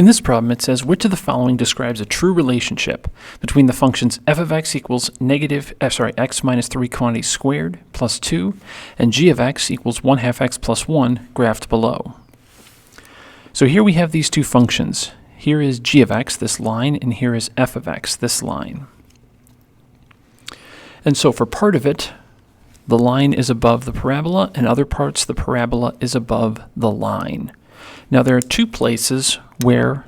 In this problem, it says, which of the following describes a true relationship between the functions f of x equals x minus 3 quantities squared plus 2 and g of x equals 1/2 x plus 1 graphed below. So here we have these two functions. Here is g of x, this line, and here is f of x, this line. And so for part of it, the line is above the parabola, and other parts the parabola is above the line. Now there are two places where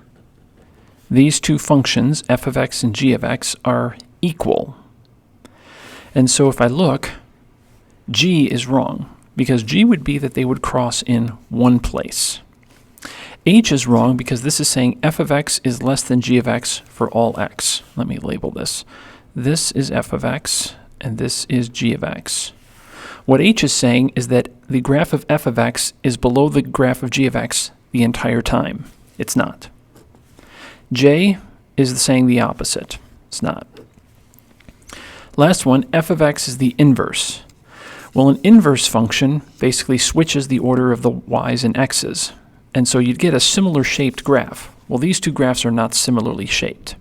these two functions, f of x and g of x, are equal. And so if I look, g is wrong, because g would be that they would cross in one place. H is wrong because this is saying f of x is less than g of x for all x. Let me label this. This is f of x, and this is g of x. What H is saying is that the graph of f of x is below the graph of g of x the entire time. It's not. J is saying the opposite. It's not. Last one, f of x is the inverse. Well, an inverse function basically switches the order of the y's and x's. And so you'd get a similar shaped graph. Well, these two graphs are not similarly shaped.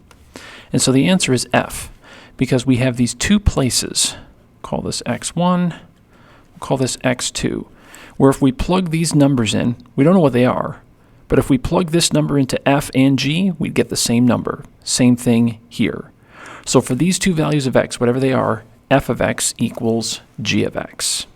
And so the answer is F, because we have these two places. Call this x1, call this x2, where if we plug these numbers in, we don't know what they are, but if we plug this number into f and g, we'd get the same number. Same thing here. So for these two values of x, whatever they are, f of x equals g of x.